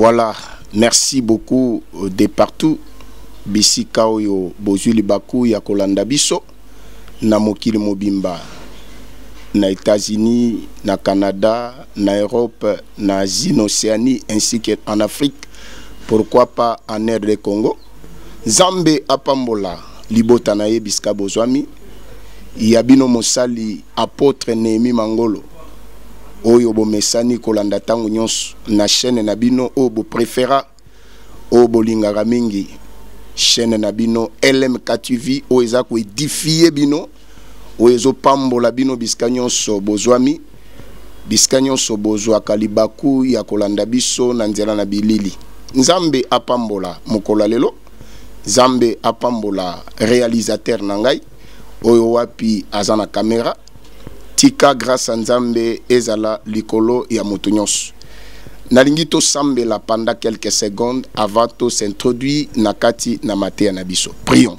Voilà, merci beaucoup de partout. Bisika oyo bozuli baku ya kolanda biso na mokili mobimba, na États-Unis, na Canada, na Europe, na Asie, na Océanie, ainsi qu'en Afrique, pourquoi pas en aire de Congo. Zambe apambola libota na ye biska bozwami yabino mosali apôtre Néhémie Mangolo oyo bomesani kolanda tango nyonso na chaîne na bino o bo préféra o bolingaka mingi chaîne na bino LMK TV o eza ko édifier bino o ezo pambola bino biska nyonso bozwami biska nyonso bozwa kalibaku ya kolanda biso na nzela na bilili. Nzambe apambola mokola lelo, Zambe apambola réalisateur nangai oyo wapi azana caméra tika grâce à Nzambe ezala likolo ya moto nyonso. Nalingi to sambela pendant quelques secondes avant de s'introduire nakati na maté na biso. Prions.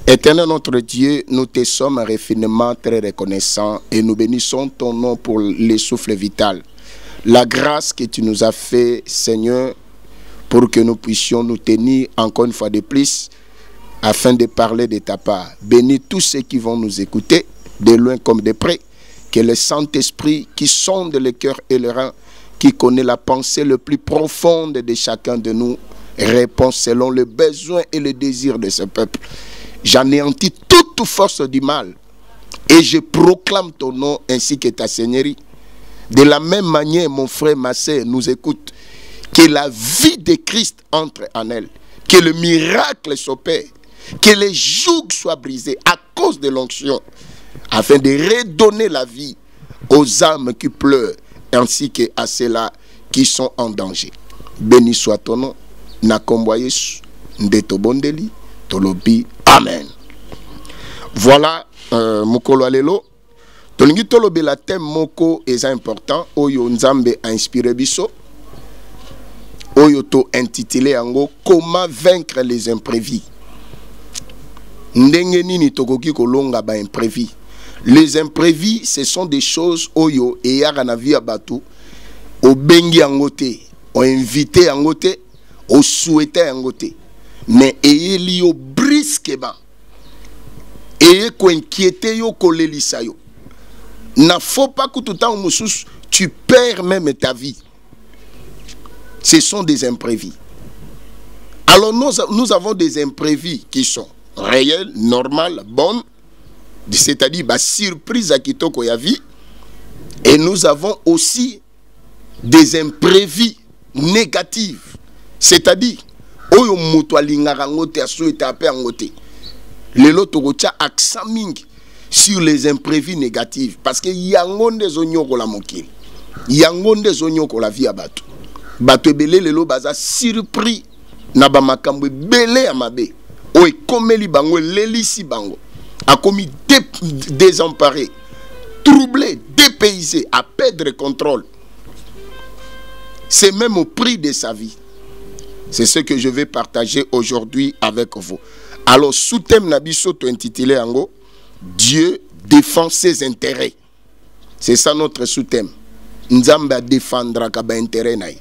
Éternel notre Dieu, nous te sommes infiniment très reconnaissants et nous bénissons ton nom pour le souffle vital. La grâce que tu nous as fait, Seigneur, pour que nous puissions nous tenir encore une fois de plus afin de parler de ta part. Bénis tous ceux qui vont nous écouter, de loin comme de près, que le Saint-Esprit qui sonde le cœur et le rein, qui connaît la pensée le plus profonde de chacun de nous, répond selon le besoin et le désir de ce peuple. J'anéantis toute force du mal et je proclame ton nom ainsi que ta seigneurie. De la même manière, mon frère, ma sœur, nous écoute. Que la vie de Christ entre en elle, que le miracle s'opère, que les jougs soient brisés à cause de l'onction, afin de redonner la vie aux âmes qui pleurent, ainsi qu'à ceux-là qui sont en danger. Béni soit ton nom, Nakombo Yesu, Ndeto Bondeli, Tolobi, Amen. Voilà, Mokolo Alelo, Tolingi Tolobi la thème Moko est important, Oyo Nzambe a inspiré biso. Oyoto intitulé ango comment vaincre les imprévus. Ndenge nini tokoki kolonga ba imprévus. Les imprévus, ce sont des choses oyo et yaka na vie abatu o bengi angote, o invité angote, o souhaité angote. Mais eyeli yo brusquement. Et ko inquiéter yo kolelisa yo. Na faut pas que tout temps mususu tu perds même ta vie. Ce sont des imprévus. Alors nous avons des imprévus qui sont réels, normaux, bons, c'est-à-dire surprise à kitoko ya vie. Et nous avons aussi des imprévus négatifs. C'est-à-dire, oyo mutu alingaka ngote asuete ape ngote. Lelo tokotia accent mingi sur les imprévus négatifs parce que yangonde zonyoko la mokili. Yangonde zonyoko la vie à bateau. Bato ebele lelo baza surpris na ba makambo ebele ya mabe o ekomeli bango lelisi bango akomi désemparé, troublé, dépaysé, à perdre contrôle. C'est même au prix de sa vie. C'est ce que je vais partager aujourd'hui avec vous. Alors sous thème nabiso to intitulé ango Dieu défend ses intérêts. C'est ça notre sous-thème. Nzamba défendra ka ba intérêt naï.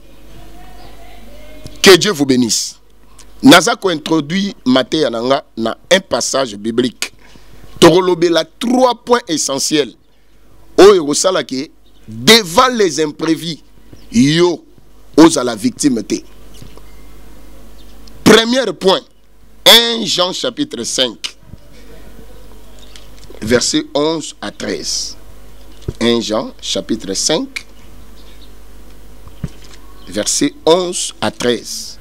Que Dieu vous bénisse. Nazako introduit Matthieu Yananga dans un passage biblique. Torolobe la 3 points essentiels. Oyo salaki devant les imprévus, yo osa la victime te. Premier point, 1 Jean chapitre 5, versets 11 à 13. 1 Jean chapitre 5, versets 11 à 13.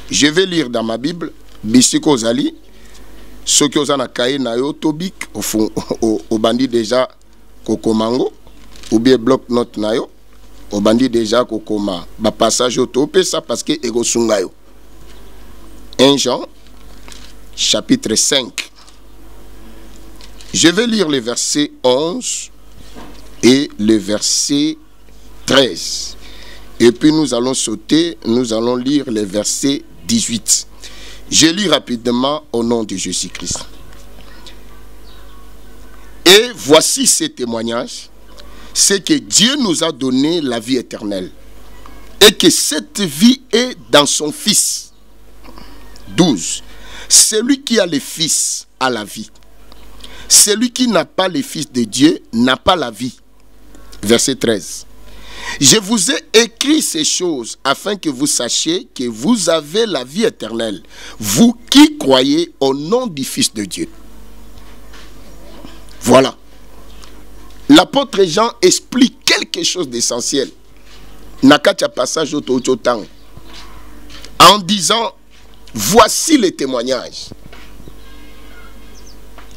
Je vais lire dans ma Bible, Bisiko Zali, ce que vous avez caillé na yo tobik au bandit déjà kokomango ou bien bloc note na yo au bandit déjà kokoma ba passage au topé ça parce que ego sungayo. 1 Jean chapitre 5. Je vais lire les versets 11 et le verset 13. Et puis nous allons sauter, nous allons lire les versets 18. Je lis rapidement au nom de Jésus-Christ. Et voici ces témoignages, c'est que Dieu nous a donné la vie éternelle. et que cette vie est dans son Fils. 12. Celui qui a le Fils a la vie. Celui qui n'a pas le Fils de Dieu n'a pas la vie. Verset 13. Je vous ai écrit ces choses afin que vous sachiez que vous avez la vie éternelle, vous qui croyez au nom du Fils de Dieu. Voilà. L'apôtre Jean explique quelque chose d'essentiel. Nakacha passage au en disant, voici les témoignages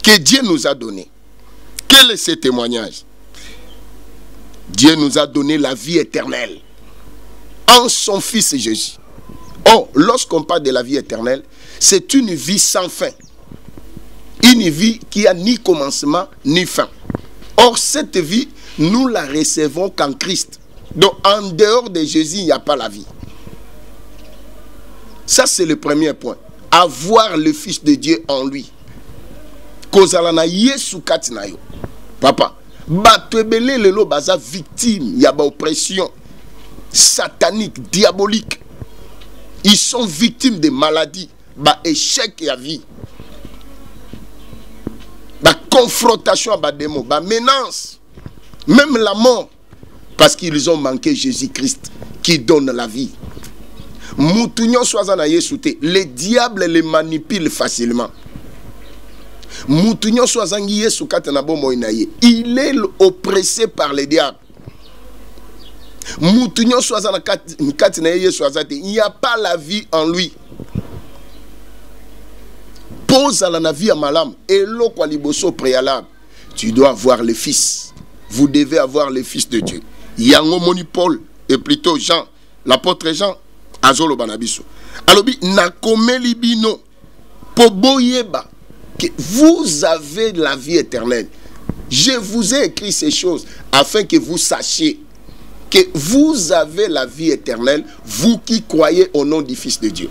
que Dieu nous a donnés. Quel est ce témoignage? Dieu nous a donné la vie éternelle en son Fils Jésus. Or, lorsqu'on parle de la vie éternelle, c'est une vie sans fin. Une vie qui a ni commencement ni fin. Or, cette vie, nous la recevons qu'en Christ. Donc, en dehors de Jésus, il n'y a pas la vie. Ça, c'est le premier point. Avoir le Fils de Dieu en lui. Kozalana Yesu katinayo. Papa. Batwebele lelo baza victime, ya ba oppression satanique, diabolique. Ils sont victimes de maladies, ba échec à vie. Ba confrontation à ba démon, ba menace, même la mort, parce qu'ils ont manqué Jésus-Christ qui donne la vie. Moutounion soazana yesute, les diables les manipulent facilement. Il est oppressé par les diables. Il n'y a pas la vie en lui. Pose à la vie à malam. Et l'eau préalable. Tu dois avoir le Fils. Vous devez avoir le Fils de Dieu. Yango moni Paul et plutôt Jean, l'apôtre Jean, Azolo Banabiso. Alobi nakomeli bino poboyeba. Que vous avez la vie éternelle. Je vous ai écrit ces choses afin que vous sachiez que vous avez la vie éternelle, vous qui croyez au nom du Fils de Dieu.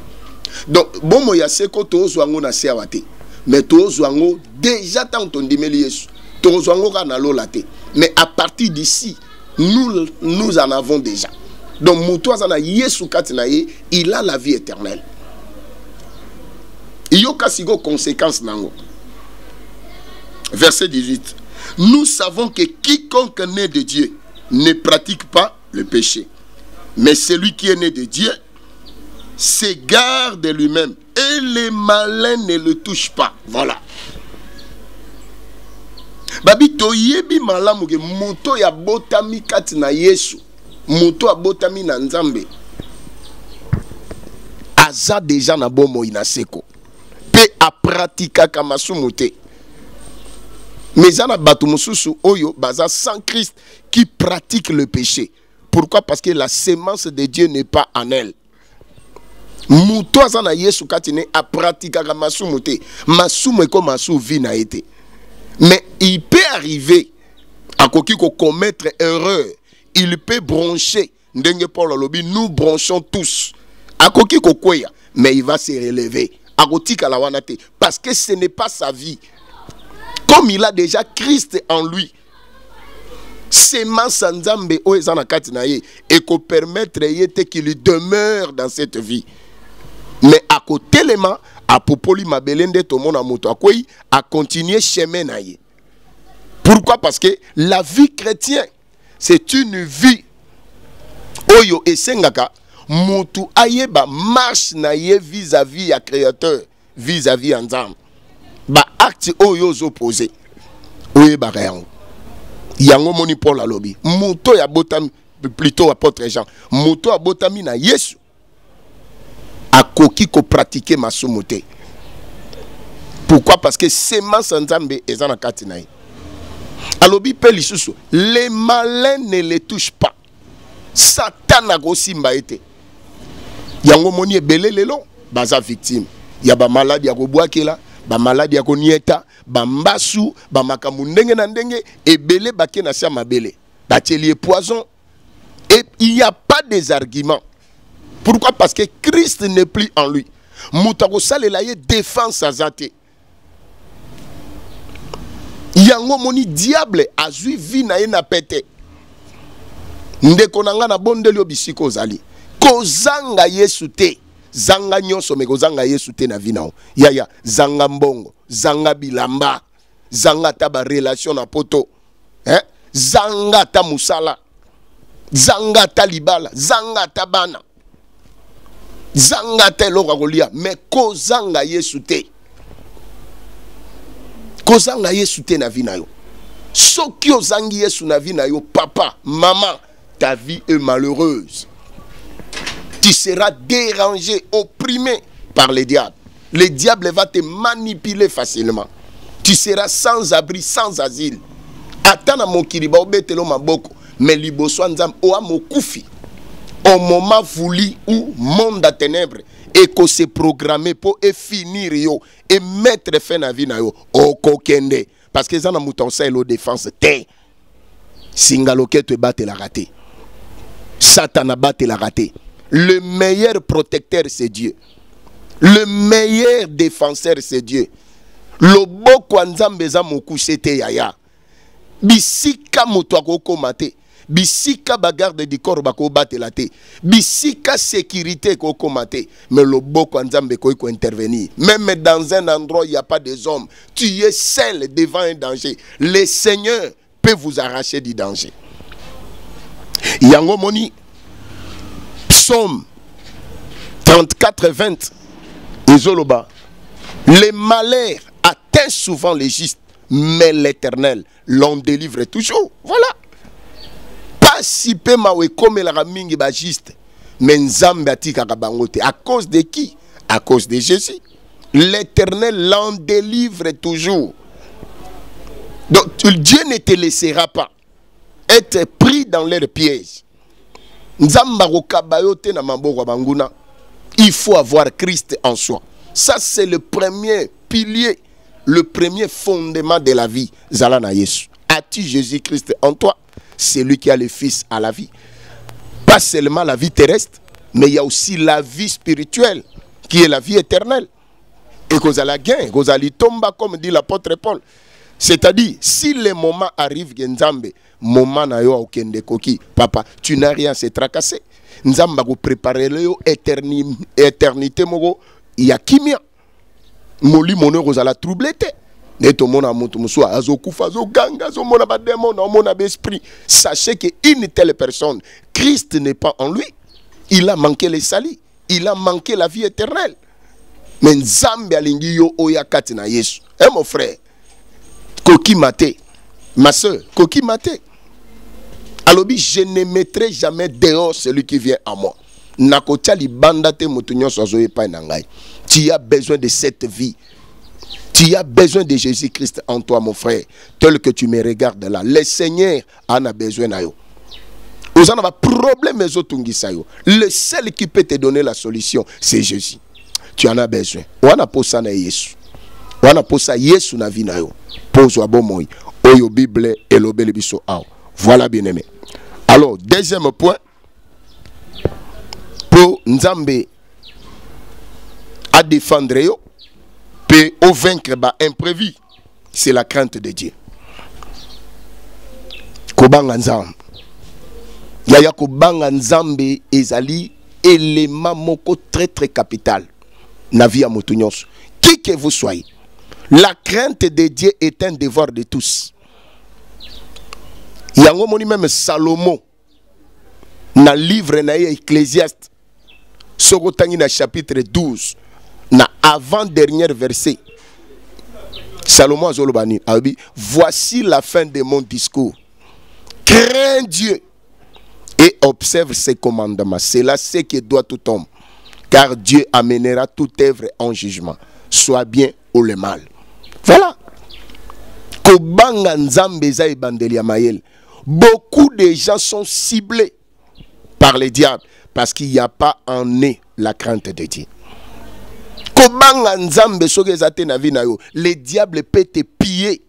Donc, bon, moi, ya seko tozwango na seawate. Mais tozwango déjà tant on dit Yesu. Tozwango kana lolate. Mais à partir d'ici, nous en avons déjà. Donc, mutoazana Yesu katinaye, il a la vie éternelle. Conséquence nango. Verset 18. Nous savons que quiconque est né de Dieu ne pratique pas le péché. Mais celui qui est né de Dieu s'égare de lui-même. Et les malins ne le touchent pas. Voilà. Babi toyebi malamu ke moto ya botami kati na Yesu. Moto ya botami na Nzambe. Aza déjà na bomo inaseko. A pratiquer kamasumuté. Mais il y a des oyo baza sans Christ qui pratique le péché. Pourquoi? Parce que la sémence de Dieu n'est pas en elle. Muto azana Yesu katine a pratiquer kamasumuté. Masumu ko masu vi na été. Mais il peut arriver à commettre erreur. Il peut broncher. Ndenge Paul alobi, nous bronchons tous. À koya, mais il va se relever. Parce que ce n'est pas sa vie. Comme il a déjà Christ en lui, sémence Nzambe oezana katinaye et qu'on permettre qu'il demeure dans cette vie. Mais à côté lema a popoli mabelende to mona moto akoyi a continuer chemin naye. Pourquoi? Parce que la vie chrétienne c'est une vie oyo esengaka Moutou ayeba marche naye vis-à-vis à créateur, vis-à-vis Nzambe. Ba acte oyo opposé. Oyeba rien. Yango moni Paul alobi. Mouto ya botami plutôt apôtre Jean. Mouto a botami na Yesu. A koki ko pratiquer masumote. Pourquoi? Parce que sémence Nzambe ezana kati naye. Alobi pe lisusu. Les malins ne les touchent pas. Satan a aussi mbaete. Yango moni ebele lelo baza victime. Ya ba malade ya kobwakela, ba malade ya konieta, ba mbasu, ba makamu ndenge na ndenge ebele bake na sia mabele. Bateli poison et il n'y a pas des arguments. Pourquoi? Parce que Christ n'est plus en lui. Moutako salela ye défense azate. Yango moni diable a zui vi na ye na pete. Ndeko nanga na bondeli obisiko zali. kozanga Yesu te zanga nyonso me kozanga Yesu te na vina yaya zanga mbongo zanga bilamba zanga ta ba relation na poto zanga ta musala zanga ta libala zanga ta bana zanga ta loka kolia me kozanga Yesu te na vina yo soki ozangi Yesu na vina yo papa maman ta vie est malheureuse. Tu seras dérangé, opprimé par le diable. Le diable va te manipuler facilement. Tu seras sans abri, sans asile. Atana mokili ba obetelo maboko, mais liboso nzam o amokufi. Au moment voulu où monde à ténèbres et que se programmer pour finir yo et mettre fin à vie na yo o kokende parce que ça na mouton ça lo défense te. Singaloke te batte la raté. Satan a battu la raté. Le meilleur protecteur, c'est Dieu. Le meilleur défenseur, c'est Dieu. Lobo kwanzambeza mokusete yaya. Bisika moto akoko mate. Bisika bagarde du corps bako bate la te. Bisika sécurité koko mate. Mais lobo kwanzambe ko intervenir. Même dans un endroit où il n'y a pas de hommes, tu es seul devant un danger. Le Seigneur peut vous arracher du danger. Yango moni Psaume 34-20 Izoloba. Les malheurs atteignent souvent les justes, mais l'Éternel l'en délivre toujours. Voilà. Pas si peu mawe comme la ramingi ba juste, mais nzambe atika kabangote. À cause de qui? À cause de Jésus. L'Éternel l'en délivre toujours. Donc Dieu ne te laissera pas être pris dans leur piège. Il faut avoir Christ en soi. Ça c'est le premier pilier, le premier fondement de la vie. Zalana Yesu. As-tu Jésus-Christ en toi? C'est lui qui a le Fils à la vie. Pas seulement la vie terrestre, mais il y a aussi la vie spirituelle, qui est la vie éternelle. Et qu'on a la gain, qu'on a tomba comme dit l'apôtre Paul. C'est-à-dire, si le moment arrive, Nzambe, moment na yo okende koki, papa, tu n'as rien à se tracasser. Nzamba go préparer le éternité mogo, ya kimia. Moli mono rozala troublete. Neto mona monto muswa azokufa azoganga azomona ba démon mona ba esprit. Sachez que une telle personne, Christ n'est pas en lui. Il a manqué les salis, il a manqué la vie éternelle. Mais Nzambe alingi yo oyakati na Yesu. Mon frère, Koki Maté, ma soeur, Koki Maté. Alors, je ne mettrai jamais dehors celui qui vient à moi. Tu as besoin de cette vie. Tu as besoin de Jésus-Christ en toi, mon frère. Tel que tu me regardes là. Le Seigneur en a besoin. Vous en avez problème. Le seul qui peut te donner la solution, c'est Jésus. Tu en as besoin. Wana posa na Yesu. Wana posa Yesu na vie na yo. Pose wa bomoy. Oyo Bible et l'obele biso ao. Voilà bien aimé. Alors, deuxième point. Pour Nzambe à défendre yo, peut au vaincre ba imprévu. C'est la crainte de Dieu. Kobanga Nzambe. Yaya kobanga Nzambe ezali élément moko très très capital. Na vie à motunyos. Qui que vous soyez. La crainte de Dieu est un devoir de tous. Yango moni même Salomon na livre na Ecclésiaste sokotangi na chapitre 12 na avant-dernier verset. Salomon azolobani abi voici la fin de mon discours. Crains Dieu et observe ses commandements. C'est là ce que doit tout homme. Car Dieu amènera toute œuvre en jugement, soit bien ou le mal. Voilà. Kobanga Nzambe za ebandeli ya mayel. Beaucoup de gens sont ciblés par les diables parce qu'il n'y a pas en eux la crainte de Dieu. Kobanga Nzambe soge zate na vi na yo, le diable peut te piller.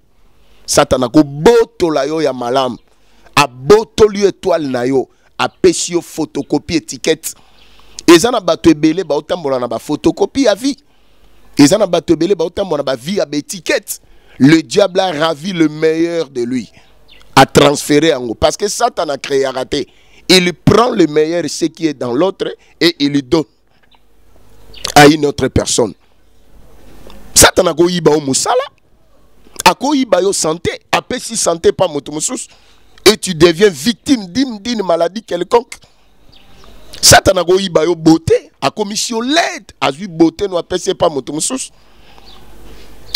Satana ko boto la yo ya malam, a boto li étoile na yo, a pesi yo photocopie étiquette. Ezana bato ebele ba otambola na ba photocopie à vie. Ezana bato ebele ba otambola na ba vie à étiquette. Le diable a ravi le meilleur de lui, a transféré en haut. Parce que Satan a créé à rater. il prend le meilleur, ce qui est dans l'autre, et il le donne à une autre personne. Satan a goyiba o musala, a goyiba yo santé, après si santé pas motumoussous, et tu deviens victime d'une maladie quelconque. Satan a goyiba yo beauté, a commission l'aide, a vu beauté no après c'est pas motumoussous.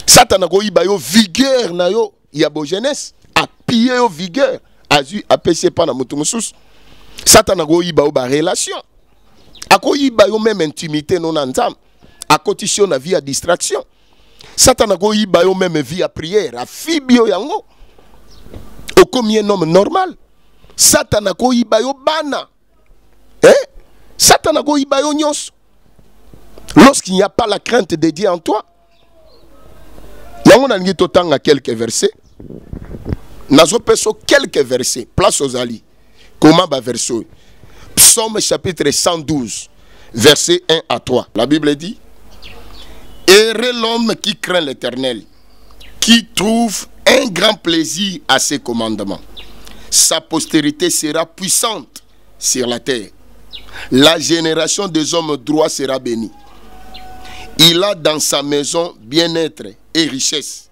Satan a goyiba yo vigueur na yo, yabo jeunesse, a pillé yo vigueur, a vu après c'est pas na motumoussous. Satan a goyiba yo ba relation. A goyiba yo même intimité non ensemble. A condition na vie à distraction. Satan a goyiba yo même vie à prière, a fibio yango. O comme un homme normal. Satan a goyiba yo bana. Satan a goyiba yo nyos. Lorsqu'il n'y a pas la crainte de Dieu en toi. Yango na ngi totanga quelques versets. Nazo peso quelques versets. Place aux alliés. Comment va verset? Psaume chapitre 112, verset 1 à 3. La Bible dit: heureux l'homme qui craint l'Éternel, qui trouve un grand plaisir à ses commandements. Sa postérité sera puissante sur la terre. La génération des hommes droits sera bénie. Il a dans sa maison bien-être et richesse,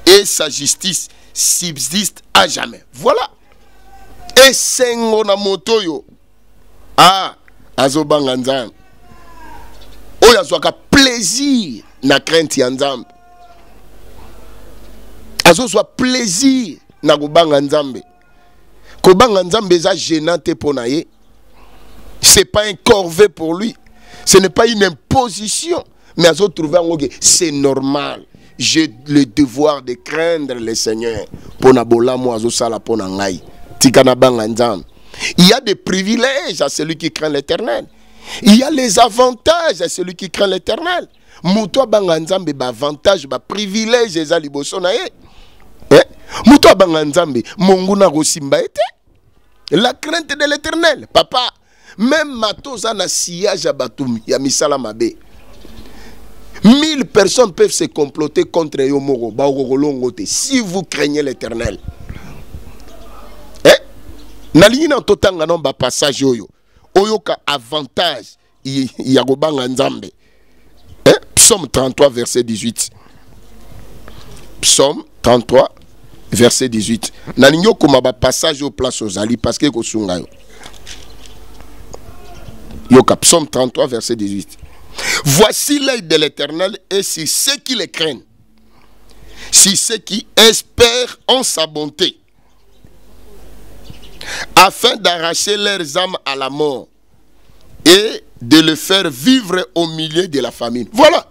et sa justice subsiste à jamais. Voilà. Et sengo na motoyo. Ah, azobanga nzambe. Oya zwaka plaisir na crainte ya nzambe. Azo zwa plaisir na kubanga nzambe. Kobanga nzambe za gênant pour na ye. C'est pas un corvée pour lui. Ce n'est pas une imposition. Mais azo trouver que c'est normal. J'ai le devoir de craindre le Seigneur. Pour na bola mo azo sala pour na ngai. Tikana banga nzambe. Il y a des privilèges à celui qui craint l'Éternel. Il y a les avantages à celui qui craint l'Éternel. Moutoua banganzambe ba avantage, ba privilège eza liboso na ye. Moutoua banganzambe monguna rosimba ete. La crainte de l'Éternel. Papa, même matoza na sillage abatum ya misala mabe. 1000 personnes peuvent se comploter contre yo moro ba rolongo te si vous craignez l'Éternel. Nalingi na totanga non ba passage oyo. Oyo ka avantage ya gobanga nzambe. Psaume 33 verset 18. Psaume 33 verset 18. Nalingi okoma ba passage au place aux ali parce que ko sunga yo. Yoka Psaume 33 verset 18. Voici l'œil de l'Éternel et c'est ceux qui le craignent. C'est ceux qui espèrent en sa bonté, afin d'arracher leurs âmes à la mort et de le faire vivre au milieu de la famine. Voilà.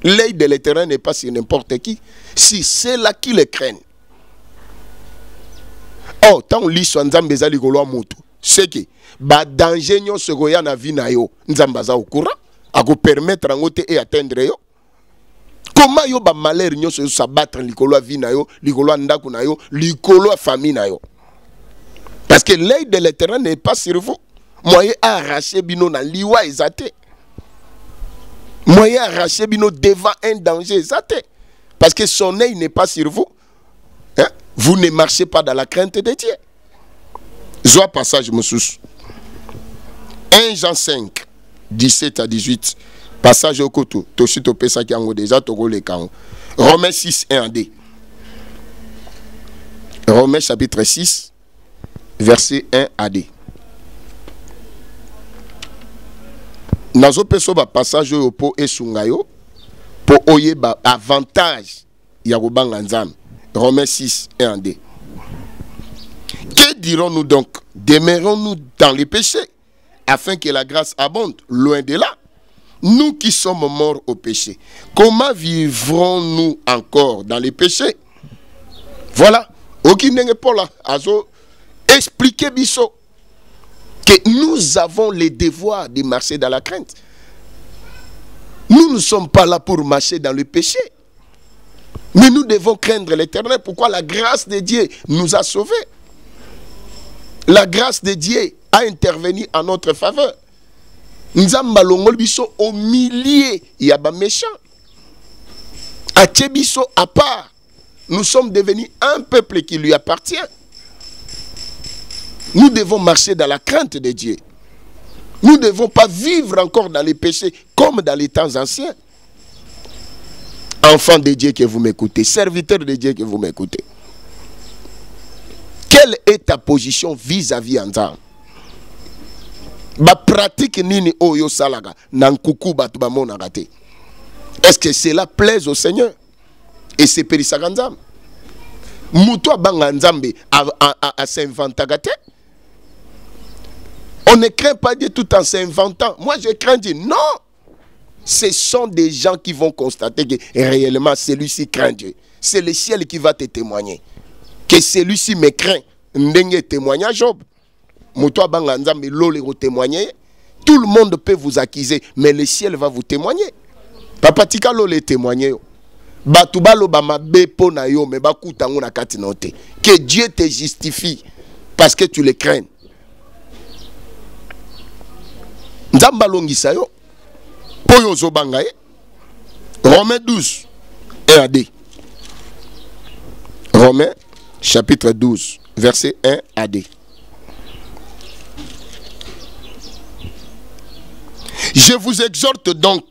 L'œil de l'Éternel n'est pas sur n'importe qui, si c'est là qui le craignent. Oh, tant on lit sur Nzambe za ligolo moto, c'est que ba danger nyo segoya na vie na yo, Nzamba za okura, a go permettre ngote et atteindre yo. Comment yo ba malheur nyo se s'abattre likolo a vie na yo, likolo ndaku na yo, likolo a famille na yo. Parce que l'œil de l'Éternel n'est pas sur vous. Moyen arracher bino na liwa ezate. Moyen arracher bino devant un danger ezate. Parce que son œil n'est pas sur vous. Hein? Vous ne marchez pas dans la crainte de Dieu. Zoa passage moussous. 1 Jean 5, 17 à 18. Passage au koto. Toshito pesa ki ango déjà togo le kango. Romains 6, 1 à 2. Romains chapitre 6, verset 1 à 2. Nazo peso ba passage au po esungayo po oye ba avantage ya kobanga nzambe. Romains 6, 1 à 2. Que dirons-nous donc? Demeurons-nous dans les péchés afin que la grâce abonde? Loin de là. Nous qui sommes morts au péché, comment vivrons-nous encore dans les péchés? Voilà. Aucun n'est pas là. Azo expliquer biso que nous avons le devoir de marcher dans la crainte. Nous ne sommes pas là pour marcher dans le péché. Mais nous devons craindre l'Éternel. Pourquoi? La grâce de Dieu nous a sauvés. La grâce de Dieu a intervenu en notre faveur. Nous avons biso au milieu, il y a des méchants. A biso à part. nous sommes devenus un peuple qui lui appartient. Nous devons marcher dans la crainte de Dieu. Nous ne devons pas vivre encore dans les péchés comme dans les temps anciens. Enfant de Dieu que vous m'écoutez, serviteur de Dieu que vous m'écoutez. Quelle est ta position vis-à-vis Nzambe? Ba pratique nini oyo salaga nankuku batu ba monaka te. Est-ce que cela plaise au Seigneur? Et c'est perisaka Nzambe. Muto banga Nzambe a s'inventaka te. On ne craint pas Dieu tout en s'inventant. Moi je crains Dieu. Non. Ce sont des gens qui vont constater que réellement celui-ci craint Dieu. C'est le ciel qui va te témoigner. Que celui-ci me craint. Ndenge témoignage Job. Muto banga Nzambe lole ko témoigner. Tout le monde peut vous accuser, mais le ciel va vous témoigner. Papa tika lole témoigner. Batu balo ba mabe po na yo me ba kutango na kati note. Que Dieu te justifie parce que tu le crains. Nzamba longisa yo. Poyo zobanga ye. Romains 12, 1 à 2. Romains chapitre 12, verset 1 à 2. Je vous exhorte donc,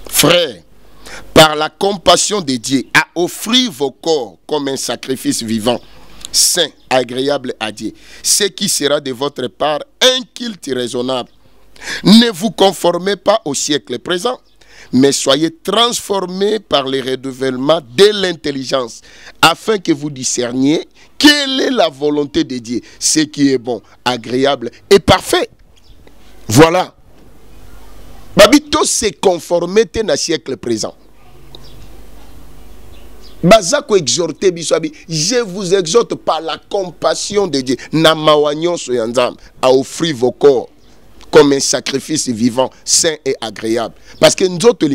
frères, par la compassion de Dieu, à offrir vos corps comme un sacrifice vivant, saint, agréable à Dieu, ce qui sera de votre part un culte raisonnable. Ne vous conformez pas au siècle présent, mais soyez transformés par le renouvellement de l'intelligence, afin que vous discerniez quelle est la volonté de Dieu, ce qui est bon, agréable et parfait. Voilà. Babito se conformer dans le siècle présent. Bazako exhorté bisabi, je vous exhorte par la compassion de Dieu, namawanyon soyanzam, à offrir vos corps comme un sacrifice vivant, sain et agréable. Parce que nous autres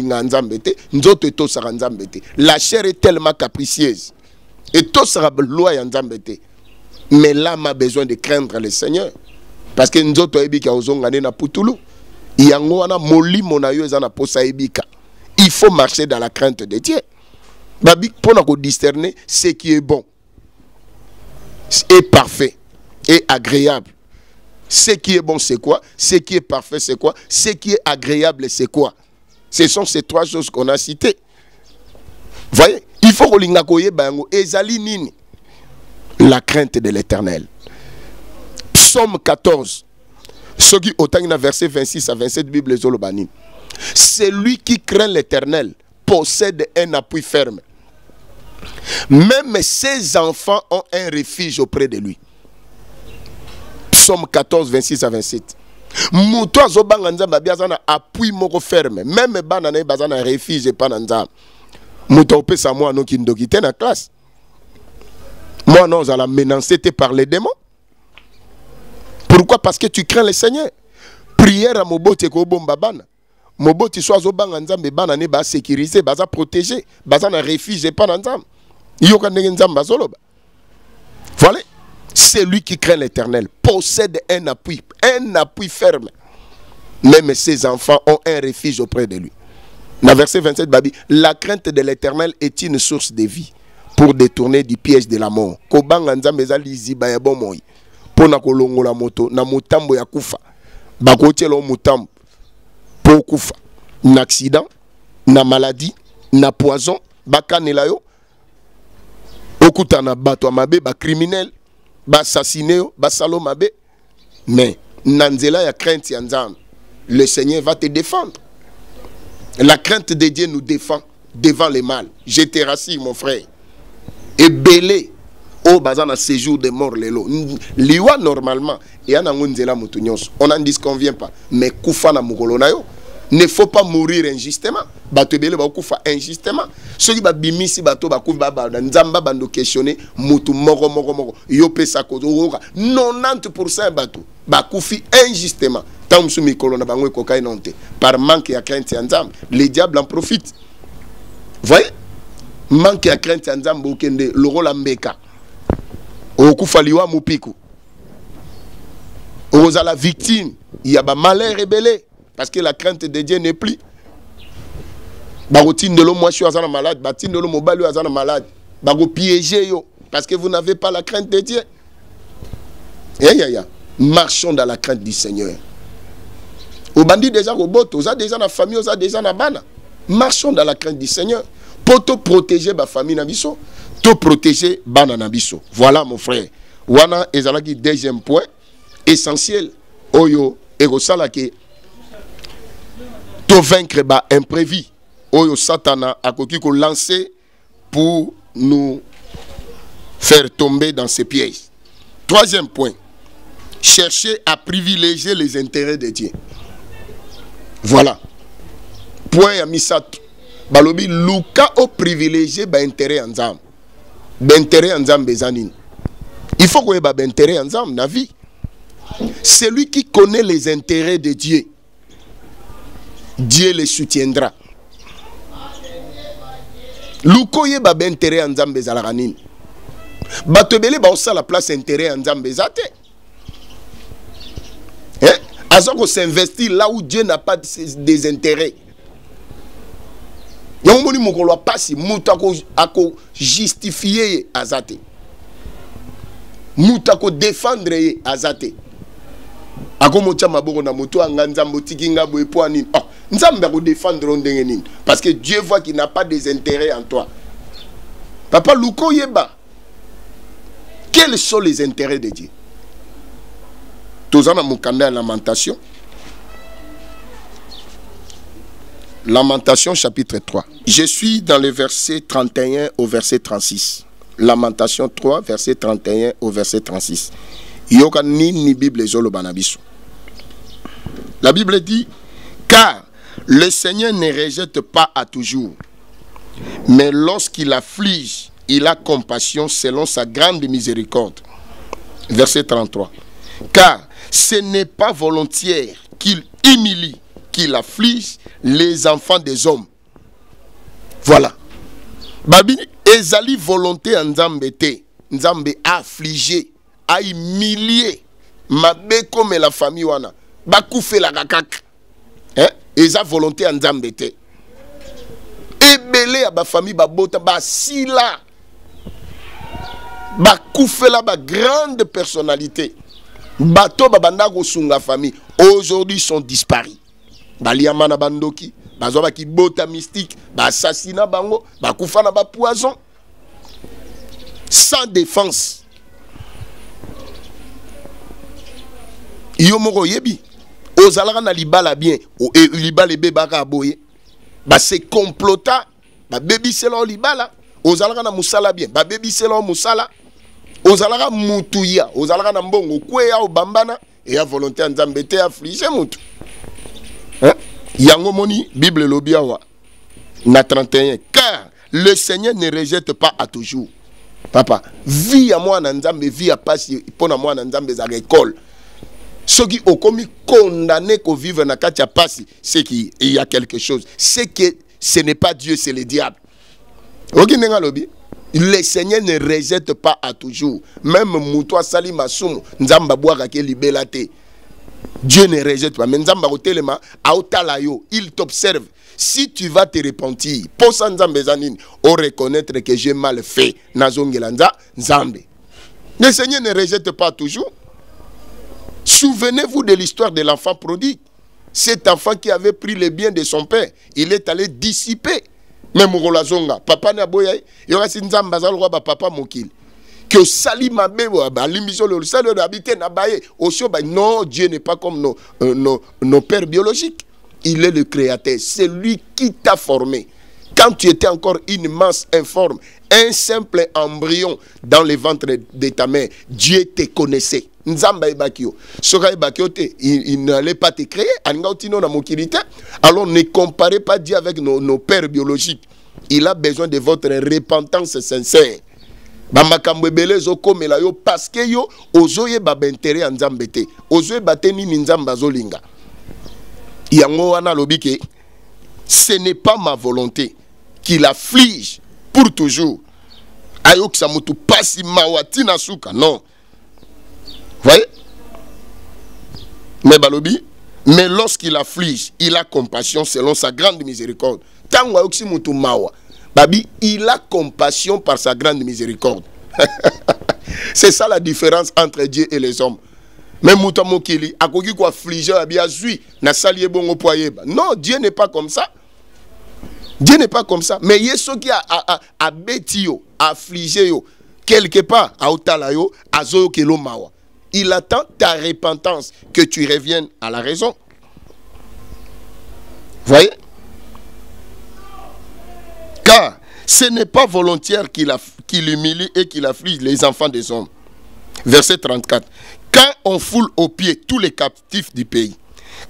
la chair est tellement capricieuse. Et tout sera loi yanzambete. Mais l'âme a besoin de craindre le Seigneur. Parce que nous autres na putulu. Il faut marcher dans la crainte de Dieu. Pour discerner ce qui est bon, et parfait, et agréable. Ce qui est bon, c'est quoi? Ce qui est parfait, c'est quoi? Ce qui est agréable, c'est quoi? Ce sont ces trois choses qu'on a citées. Voyez, il faut que la crainte de l'Éternel. Psaume 14. Ce qui au verset 26 à 27 Bible Zolobani. Celui qui craint l'Éternel possède un appui ferme. Même ses enfants ont un refuge auprès de lui. Psaume 14, 26 à 27. Mouto azobanga nzamba biazana appui moko ferme. Même banane bazana refuge pas nzamba. Mouto pesa moi non ki ndokite na classe. Moi non za la menacé par les démons. Pourquoi? Parce que tu crains le Seigneur. Prière à mobote ko bomba bana. Mobote so azobanga nzamba banane ba sécuriser, baza protéger, baza na refuge pas nzamba. Yoka ndenge nzamba zoloba. Voilà. Celui qui craint l'Éternel possède un appui ferme. Même ses enfants ont un refuge auprès de lui. Dans verset 27, Babi, la crainte de l'Éternel est une source de vie pour détourner du piège de la mort. Kobanga nzambe ezali ziba ya bomoi. Pona kolongola moto na mutambo ya kufa. Bakotelo mutambo po kufa. Na accident, na maladie, na poison, bakanela yo. Okuta na bato amabe ba criminel. Assassiner, Basalomabe. Mais Nanzela ya crainte ya Nzambe, le Seigneur va te défendre. La crainte de Dieu nous défend devant le mal. Je te rassure mon frère. Et belé au bazan à séjour de mort lelo. Liwa normalement et ana ngunzela mutunyos. On n'en disconvient pas. Mais kufa na mukolo na yo. Ne faut pas mourir injustement. Bato belé ba kufa injustement. Ceux qui ba bimisi bato ba kufa ba nzamba bando questionner mutu moko yo pesa ko 90% bato ba kufi injustement. Tant musu mikolo na bango ko kay nonte par manque ya crainte ya nzamba. Le diable en profite. Voyez? Manque ya crainte ya nzamba okende loro la mbeka. Okufa liwa mupiku. Oza la victime, il y a ba malheur rebellé. Parce que la crainte de Dieu n'est plus. Bago tindelo moi je suis malade, ba tindelo mobali azana malade. Bago piéger yo parce que vous n'avez pas la crainte de Dieu. Marchons dans la crainte du Seigneur. Au bandit déjà au bot, aux déjà la famille, aux déjà la bana. Marchons dans la crainte du Seigneur pour te protéger ma famille nabiso, te protéger bana nabiso. Voilà mon frère. Wana ezalaki deuxième point essentiel. Oyo egosalaki te vaincre ba imprévu. Oyo Satana a koki ko lancer pour nous faire tomber dans ses pièges. Troisième point. Chercher à privilégier les intérêts de Dieu. Voilà. Point à Misato. Balobi Luka au privilégié ba intérêt ensemble. Ba intérêt ensemble bezanin. Il faut qu'on ait ba intérêt ensemble dans la vie. Celui qui connaît les intérêts de Dieu, Dieu les soutiendra. Luko ye ba intérêt ensemble bezalaranin. Batebele ba osa la place intérêt ensemble bezate. Qu'on s'investit là où Dieu n'a pas des intérêts. Il y a un moment où on pas si moutako justifier azate. Moutako défendre azate. Ako mocha maboko na moto anganzambo tikinga boy poani. Oh, nzamba ko défendre ndengenin parce que Dieu voit qu'il n'a pas des intérêts en toi. Papa Luko yeba. Quels sont les intérêts de Dieu? Tozana mukanda lamentation. Lamentation chapitre 3. Je suis dans le verset 31 au verset 36. Lamentation 3 verset 31 au verset 36. Yoka ni Bible zolo banabiso. La Bible dit car le Seigneur ne rejette pas à toujours, mais lorsqu'il afflige, il a compassion selon sa grande miséricorde. Verset 33. Car ce n'est pas volontiers qu'il humilie, qu'il afflige les enfants des hommes. Voilà. Babi, ezali volonté en Nzambe te. Nzambe a affligé, a humilié. Mabe comme la famille wana. Bakoufe la kakak. Eza volonté en Nzambe te. Ebele a ba famille ba bota ba sila. Bakoufe la ba grande personnalité. Bato babanda sunga famille aujourd'hui sont disparus. Baliama na bandoki, bazoba ki bota mystique, ba assassinat bango, ba kufa na ba poison. Sans défense. Yo moko yebi. Ozalaka na libala bien, o libala be baka boye. Ba se complota, ba bebi selo libala, ozalaka na musala bien, ba bebi selo musala. Ozalaka mutuya, ozalaka na mbongo kweya obambana et ya volonté nzambe te affliger mutu. Yango moni Bible lobiawa na 31 car le Seigneur ne rejette pas à toujours. Papa, vie à moi na nzambe, vie à passer pona moi na nzambe za école. Ceux qui ont commis condamné qu'on vive na katia passi, c'est qu'il y a quelque chose. C'est que ce n'est pas Dieu, c'est le diable. OK nenga lobi. Le Seigneur ne rejette pas à toujours. Même Moutoua Sali Masumu, Nzamba Boaka ke libelate. Dieu ne rejette pas. Mais Nzamba Otelema, Aotalayo, il t'observe. Si tu vas te repentir, pour ça Nzambe Zanine, on reconnaître que j'ai mal fait. Nazongelanza, Nzambe. Le Seigneur ne rejette pas toujours. Souvenez-vous de l'histoire de l'enfant prodigue. Cet enfant qui avait pris les biens de son père, il est allé dissiper. Même Rolazonga, papa na boya, il y aura Nzamba Zalwa papa mokil. Que sali mabe ba limiso le sali de habiter na baye au ba non, Dieu n'est pas comme nos pères biologiques. Il est le créateur, c'est lui qui t'a formé. Quand tu étais encore une masse informe, un simple embryon dans le ventre de ta mère, Dieu te connaissait. Nzamba ebakio. Soka ebakio te, il n'allait pas te créer. Alors ne comparez pas Dieu avec nos pères biologiques. Il a besoin de votre repentance sincère. Parce que yo ozoye ba intérêt en Nzambe te. Ozoye bateni ni Nzamba zolinga. Yango wana lobike. Ce n'est pas ma volonté qu'il afflige pour toujours. Ayok samutu pasi mawati na suka. Non. Voyez? Mais balobi, Mais lorsqu'il afflige, il a compassion selon sa grande miséricorde. Tango aussi mutu mawa. Babi, il a compassion par sa grande miséricorde. C'est ça la différence entre Dieu et les hommes. Même mutu mokili, akoki ko affliger abi azui na salié bongo poyeba. Non, Dieu n'est pas comme ça. Dieu n'est pas comme ça. Mais yeso qui a bêti yo, affligé yo, quelque part, a otala yo, azo kelo mawa. Il attend ta repentance, que tu reviennes à la raison. Voyez? Car ce n'est pas volontaire qu'il humilie et qu'il afflige les enfants des hommes. Verset 34. Quand on foule aux pieds tous les captifs du pays,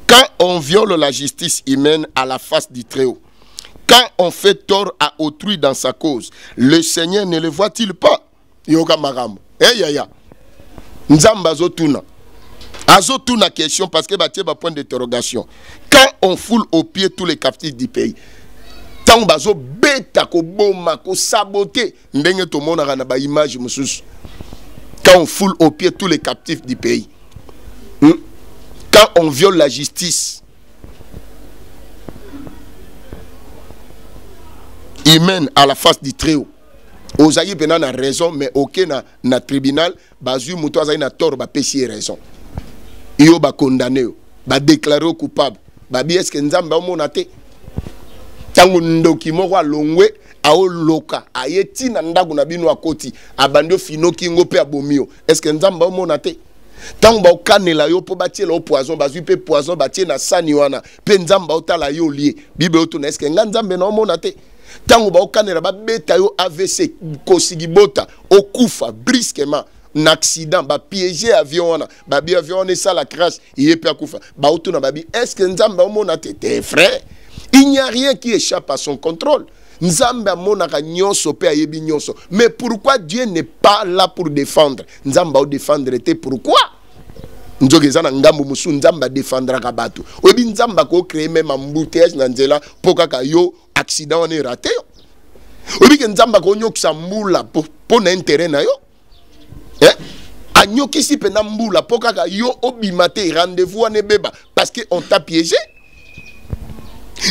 quand on viole la justice humaine à la face du Très-Haut, quand on fait tort à autrui dans sa cause, le Seigneur ne le voit-il pas? Yoga Maram. Eh ya ya. Nzamba azotuna. Azotuna question parce que batie ba point d'interrogation. Quand on foule aux pieds tous les captifs du pays, tant bazo beta ko boma ko saboter ndenge to mona na ba image mususu. Quand on foule aux pieds tous les captifs du pays. Quand on viole la justice humaine à la face du Très-Haut. Ozaï bena na raison mais aucun na tribunal bazu muto azaï na tort ba péché raison. Yo ba condamné ba déclaré coupable. Ba bi est-ce que nzamba o monate? Tango ndoki moko longwe ao loka ayeti na ndagu na bino akoti abando fino kingo pe abomio. Est-ce que nzamba o monate? Tango ba okanela yo po batie la poison bazu pe poison batie na sani wana pe nzamba otala yo lié. Bible otuna est-ce que nzambe na o monate? Tango ba okanela ba beta yo AVC kosigibota okufa brusquement un accident ba piéger avion wana ba bi avion ne ça la crash yepe akufa ba otuna ba bi est-ce que nzamba o monate tes frères? Il n'y a rien qui échappe à son contrôle. Nzamba monaka nyonso pe ayebi nyonso. Mais pourquoi Dieu n'est pas là pour défendre? Nzamba o défendre te pourquoi? Nzogezana ngambo musu nzamba défendra kabatu. Obi nzamba ko créer même embouteillage na nzela poka ka yo accident on est raté. Obi ke nzamba ko nyokisa mbula po na intérêt na yo. Anyokisi pe na mbula poka ka yo obimate rendez-vous ane beba parce que on t'a piégé.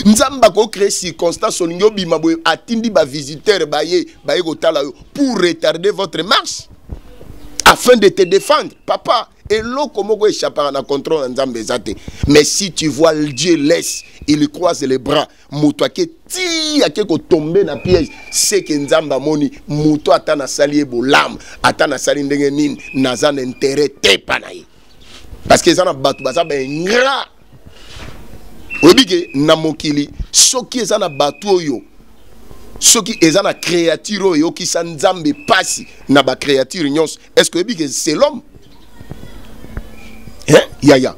Nzamba ko créer circonstance on yo bima boy atindi ba visiteur baye ko tala yo pour retarder votre marche afin de te défendre papa. Et l'eau comme on échappe à la contrôle en Nzambe zate. Mais si tu vois Dieu laisse, il croise les bras, moutoua ke ti a quelque tomber dans piège, c'est que Nzamba moni moutoua atana sali ebo lam, atana sali ndenge nin nazan intérêt te panaye. Parce que zana batu baza ben ngra. Obike na mokili, soki ezana batu oyo. Soki ezana créature oyo ki sa Nzambe pasi na ba créature nyons. Est-ce que obike c'est l'homme? Yaya.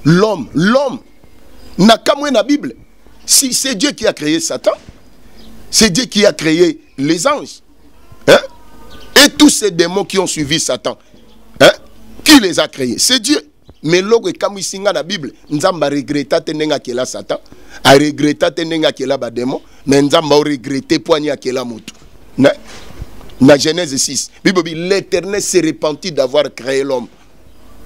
L'homme. N'a qu'à moins la Bible. Si c'est Dieu qui a créé Satan, c'est Dieu qui a créé les anges. Et tous ces démons qui ont suivi Satan, qui les a créés? C'est Dieu. Mais logo comme ici dans la Bible, Nzamba regretta tenenga kela Satan, a regretta tenenga kela ba démon, mais Nzamba regretté poignet kela mutu. Na Genèse 6, Bible dit l'Éternel s'est repenti d'avoir créé l'homme.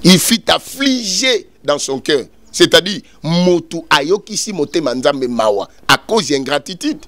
Il fit affliger dans son cœur. C'est-à-dire, motu ayokisi motema nzambe mawa à cause d'ingratitude.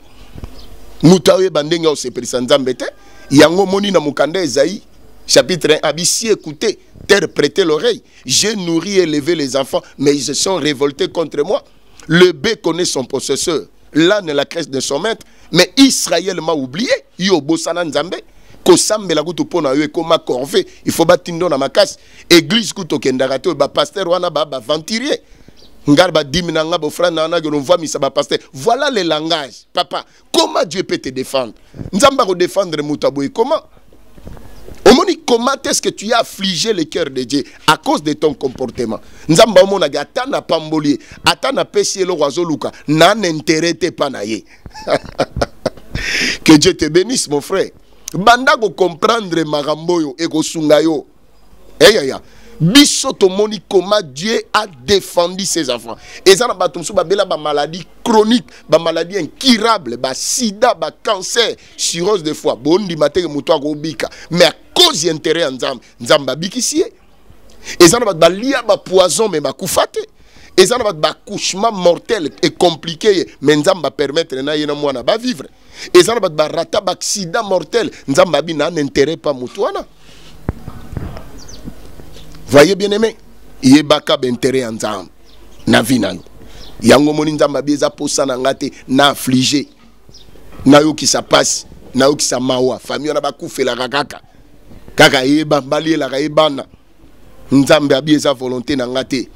Mutu awe bandenga o sepelisa nzambe te. Yango moni na mukanda Esaïe chapitre 1 abisi écoutez, terre prêtez l'oreille. J'ai nourri et élevé les enfants, mais ils se sont révoltés contre moi. Le bœuf connaît son possesseur, l'âne la crèche de son maître, mais Israël m'a oublié. Yo bosana nzambe. Kosambela kutu pona yo ekoma corvée, il faut batindo na makasi église kuto kendaka te ba pasteur wana ba venturier ngarba dimina nga bo frère na que l'on voit misa ba pasteur. Voilà le langage papa. Comment Dieu peut te défendre? Nzamba ko défendre mutaboy comment? Omoni, comment est-ce que tu as affligé le cœur de Dieu à cause de ton comportement? Nzamba omona ga atana pambolier atana pesi lo wazoluka na n'intérêt te panaye. Que Dieu te bénisse mon frère. Banda ko comprendre maramboyo et ko sungayo. Ya. Biso to moni comment Dieu a défendu ses enfants. Et ça na batumsu ba bela ba maladie chronique, ba maladie incurable, ba sida, ba cancer, cirrhose de foie, bondi maté muto ko bika. Mais à cause d'intérêt nzamba bikisié. Et ça na ba lia ba poison mais ba kufate. Et ça va accouchement mortel et compliqué, mais ça va permettre de vivre. Et ça va rata accident mortel, ça va un intérêt pas moutouana. Voyez bien aimé, il y a un intérêt en zam, na vie na. Yango moni nzamba bieza posa na ngate na affligé. Na yo qui ça passe, na yo qui ça mawa, famille na ba kufela kaka. Kaka yeba bali la kaibana. Nzamba bieza volonté na ngate.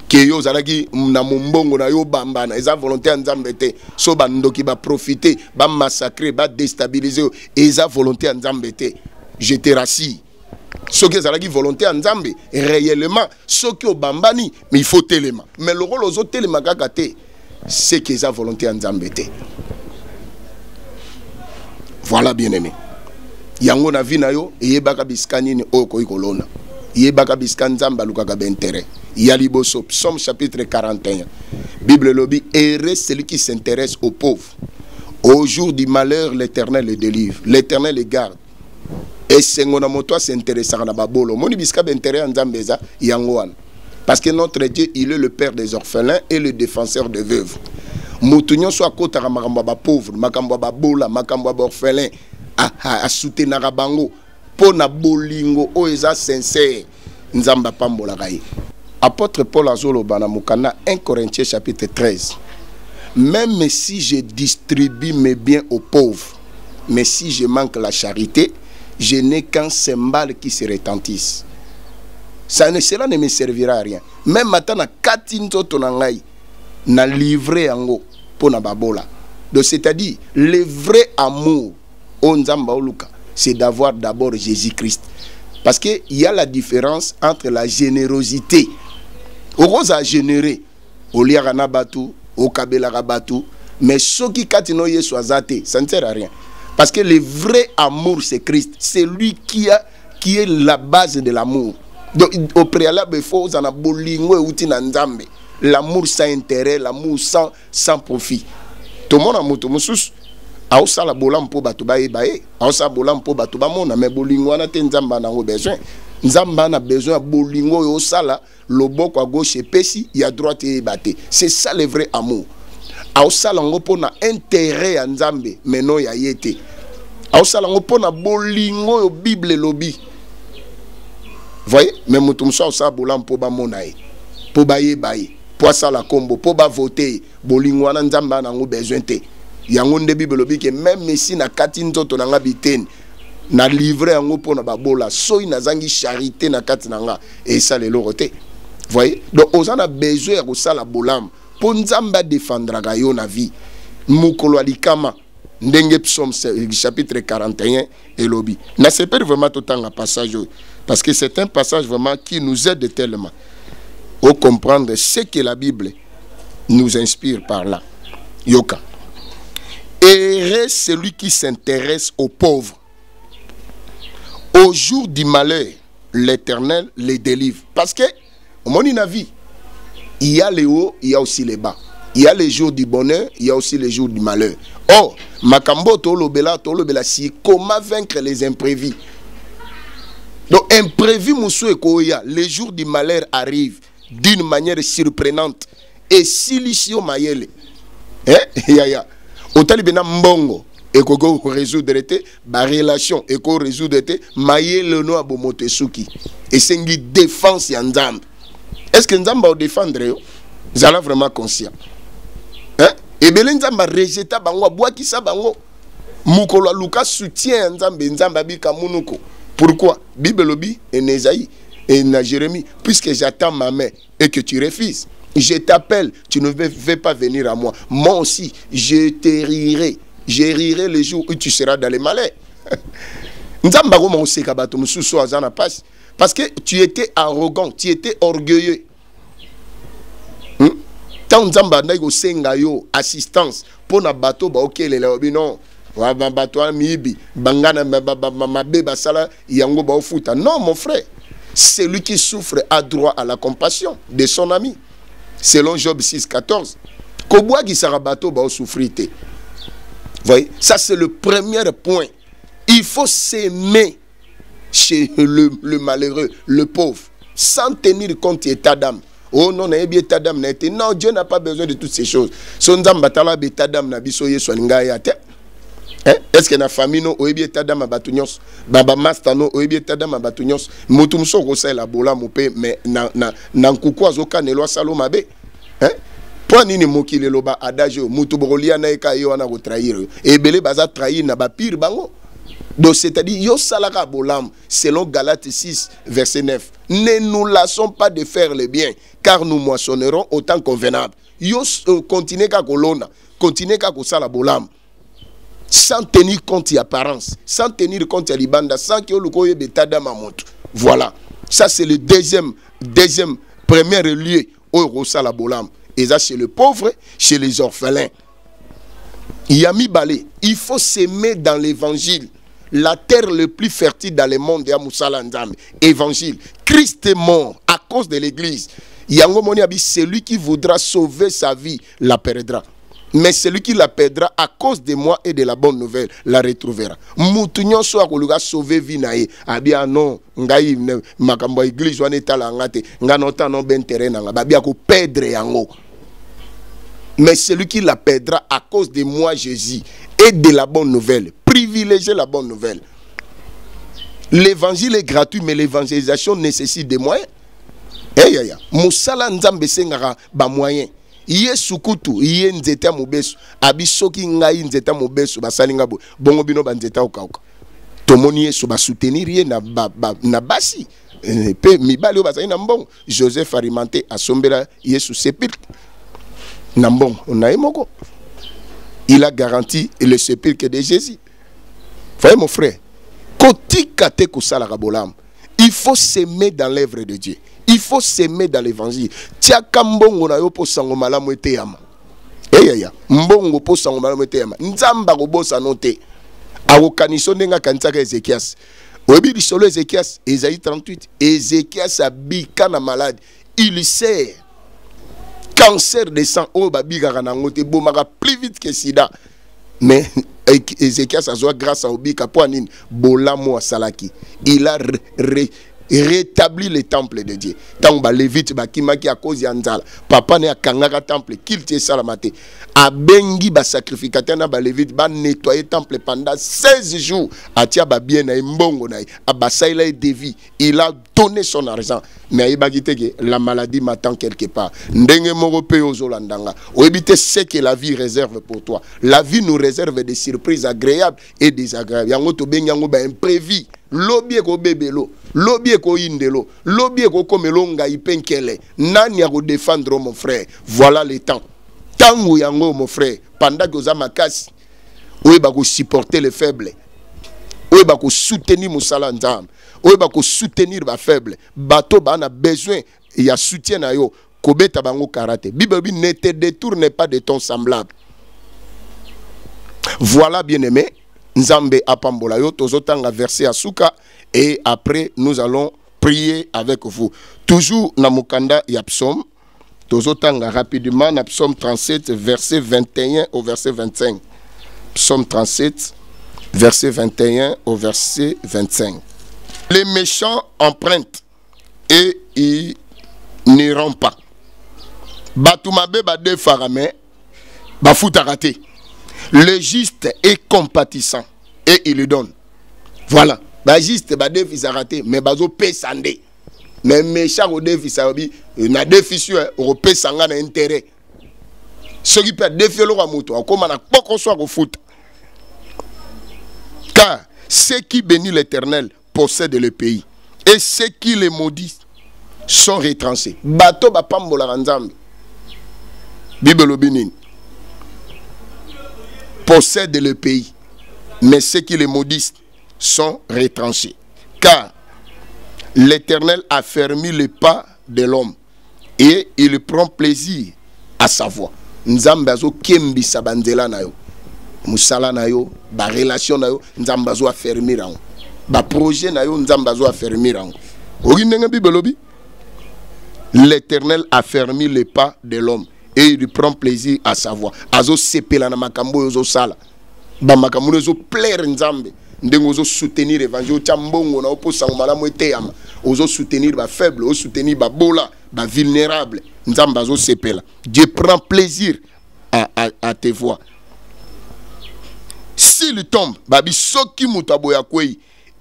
Que yo zalaki na mumbongo na yo bambana eza volonté nzambe te so bandoki ba profiter ba massacrer ba déstabiliser eza volonté nzambe te je te rassure ce que zalaki volonté nzambe réellement ce que o bambani mais il faut telema mais le rôle aux telema kaka te c'est que eza volonté nzambe te voilà bien aimé yango na vie na yo yebaka biskani ni oko ikolona yebaka biskan nzamba lukaka b'intérêt. Yaliboso, Psaume chapitre 41. Bible lobby, heureux celui qui s'intéresse aux pauvres. Au jour du malheur, l'Éternel les délivre. L'Éternel les garde. Et c'est mon amour s'intéresse à la babolo. Mon ibiska b'intérêt en zambeza yangouan. Parce que notre Dieu, il est le père des orphelins et le défenseur des veuves. Moutounion soit kota makamba pauvre, makamba babola, makamba orphelin, à soutenir bango. Pona bolingo oeza sincère nzamba pambola gai. Apôtre Paul Azolo Banamukana 1 Corinthiens chapitre 13. Même si je distribue mes biens aux pauvres, mais si je manque la charité, je n'ai qu'un cymbale qui se retentisse. Cela ne me servira à rien. Même maintenant, katinto tonangai na livré ango pona babola. Donc c'est-à-dire le vrai amour o nzamba oluka, c'est d'avoir d'abord Jésus-Christ. Parce qu'il y a la différence entre la générosité. Au rose à générer, au liarana batu, au kabelara batu, mais ce qui katino yeswazate, ça ne sert à rien. Parce que le vrai amour, c'est Christ. C'est lui qui est la base de l'amour. Donc au préalable, il faut en abolingo et outil nzambe. L'amour sans intérêt, l'amour sans profit. Tout le monde a moto moussous. Aosa la bolam po batu bae bae, aosa bolam po batu bamona, mais bolingo na te nzamba na ngo besoin. Nzamba na besoin bolingo yo sala, loboko à gauche et pesi, y a droite et bate. C'est ça le vrai amour. Aosa la ngo pona intérêt à nzambe, mais non ya yete. Aosa la ngo pona bolingo yo Bible lobi. Voyez, mais mutumso aosa bolam po bamona e. Po bae bae, po sa la combo, po ba voter, bolingo na nzamba na ngo besoin te. Yangonde Bible dit que même si na katinto to nanga biten na livrer yango pona babola soy na zangi charité na katinanga et ça le loroté. Voyez, donc on a besoin de ça la bolam pour nzamba défendre gayo na vie mukolo alikama ndenge Psaume chapitre 41 et lobi na c'est pas vraiment tout un passage parce que c'est un passage vraiment qui nous aide tellement à comprendre ce que la Bible nous inspire par là. Yoka. Heureux celui qui s'intéresse aux pauvres. Au jour du malheur, l'Éternel les délivre. Parce que, au monde de la vie, il y a les hauts, il y a aussi les bas. Il y a les jours du bonheur, il y a aussi les jours du malheur. Or, Makambo Tolobela, si comment vaincre les imprévus. Donc, imprévu, les jours du malheur arrivent d'une manière surprenante. Et si l'issue mayele, ya. Otali bena mbongo et ko résoudre te ba relation et ko résoudre te maye le no abomote suki et sengi défense ya nzambe. Est-ce que nzamba o défendre yo? Zala vraiment conscient. Hein? Et belen nzamba rejeta bango boaki sa bango mukolo luka soutien nzambe nzamba bika munuko. Pourquoi? Bible lobi et Nésaïe et na Jérémie, puisque j'attends ma main et que tu refuses. Je t'appelle, tu ne veux pas venir à moi. Moi aussi, je te rirai. Je rirai le jour où tu seras dans les malheurs. Parce que tu étais arrogant, tu étais orgueilleux. Tant nzamba na yo senga yo assistance pour na bateau ba OK les non. Wa bateau mibi bangana mabeba sala yango ba ofuta. Non mon frère, c'est lui qui souffre a droit à la compassion de son ami. Selon Job 6,14, Koboa qui sera bateau va souffrir. Voyez, ça c'est le premier point. Il faut s'aimer chez le malheureux, le pauvre, sans tenir compte de l'état d'âme. Oh non, non, Dieu n'a pas besoin de toutes ces choses. Son Zambatala betadam na biso yeso linga yate. Est-ce que na famille no oyebi etadam abatunyos baba master no oyebi etadam abatunyos mutumso ko sala bola mopé mais na nkuku azoka nelwa saloma be. Toi nini mokile loba adage mutu bolia na eka yo na ko trahir. Ebele baza trahir na ba pire bango. Donc c'est-à-dire yo salaka bolam selon Galates 6 verset 9. Ne nous lassons pas de faire le bien car nous moissonnerons au temps convenable. Yo continuez ka kolona, continuez ka kosala bolam. Sans tenir compte de l'apparence, sans tenir compte de l'ibanda, sans que le koye betada mamoto. Voilà. Ça c'est le deuxième premier lieu où rosa la bolam. Et ça chez le pauvre, chez les orphelins. Yami balé, il faut s'aimer dans l'évangile. La terre le plus fertile dans le monde est à Moussala Nzambe. Évangile. Christ est mort à cause de l'église. Yango moni abi, celui qui voudra sauver sa vie la perdra. Mais celui qui la perdra à cause de moi et de la bonne nouvelle la retrouvera. Moutounyon so akoluga sauver vie na ye. Abia non, ngai makambo église wana etala ngate, nga nota non ben terrain nga babia ko perdre yango. Mais celui qui la perdra à cause de moi Jésus et de la bonne nouvelle, privilégiez la bonne nouvelle. L'évangile est gratuit mais l'évangélisation nécessite des moyens. Moussala Nzambe sengara ba moyen. Yesu kutu iye nzeta mobeso abisoki ngai nzeta mobeso basalinga bo bongo bino ba nzeta okauka tomoni Yesu ba soutenir ye na basi pe mibali bazali na mbongo Joseph Arimathée asombela Yesu sépulcre na mbongo onaimoko il a garanti le sépulcre de Jésus. Voyez mon frère, kotika te kusala kabolam. Il faut s'aimer dans l'œuvre de Dieu. Il faut s'aimer dans l'évangile. Tia kambongo na yo po sango malamu ete yama. Ya. Mbongo po sango malamu ete yama. Nzamba ko bosa note. Awo kaniso ndenga kanitsaka Ezekias. Oyebi lisolo Ezekias, Esaïe 38. Ezekias abika na malade. Ulcère. Cancer de sang. Oh babika na ngote bomaka plus vite que sida. Mais Ezekias a joué grâce à Obika Poanine, Bolamo à Salaki. Il a rétabli le temple de Dieu. Tant que Lévite Bakimaki à cause d'Anzala, papa ne a kangaka temple, qu'il te salamate. A Bengi ba sacrificateur na ba Lévite ba nettoyer temple pendant 16 jours. A tia ba bien na mbongo na a basaila et devi. Il a donné son argent. Mais il a dit que la maladie m'attend quelque part. Ndenge moko pe ozolandanga. Oebite ce que la vie réserve pour toi. La vie nous réserve des surprises agréables et désagréables. Yango to bengango ba imprévu. Lobi ko bebelo, lobi ko indelo, lobi ko komelo ngai penkele. Nani ko défendre mon frère. Voilà le temps. Tango yango mon frère, pendant que oza makasi, oye ba ko supporter les faibles. Oye ba ko soutenir musala nzam. Oye ba ko soutenir ba faible. Bato ba na besoin ya soutien na yo. Kobeta bango karate. Bible ne te détourne pas de ton semblable. Voilà bien aimé. Nzambe apambola yo tozotanga verset asuka et après nous allons prier avec vous. Toujours na mukanda ya psaume tozotanga rapidement na psaume 37 verset 21 au verset 25. Psaume 37 verset 21 au verset 25. Les méchants empruntent et ils n'iront pas. Batumabe bade farame bafutarate. Le juste est compatissant et il lui donne. Voilà. Le juste est raté, mais bazo pe sande. Mais méchant au défi sabi, na défi sur au pe sanga na intérêt. Ce qui peut défier le ramoto, comme on a pas qu'on soit au foot. Car ceux qui bénissent l'Éternel possèdent le pays et ceux qui les maudissent sont retranchés. Bato ba pambola nzambe. Bible obinin. Possèdent le pays, mais ceux qui les maudissent sont retranchés. Car l'Éternel a fermé les pas de l'homme et il prend plaisir à sa voix. Nzambe azo kembi sabanzela na yo, musala na yo, ba relation na yo, nzambe azo fermer rango, ba projet na yo, nzambe azo fermer rango. Oginenga bibelobi. L'Éternel a fermé les pas de l'homme et il prend plaisir à sa voix. Azo sepela na makambo yozo sala. Ba makambo yozo plaire nzambe. Ndengo ozo soutenir l'évangile. Chambongo na oposa malamu eteyama. Ozo soutenir ba faible, ozo soutenir ba bola. vulnérable. Dieu prend plaisir à te voir. S'il tombe,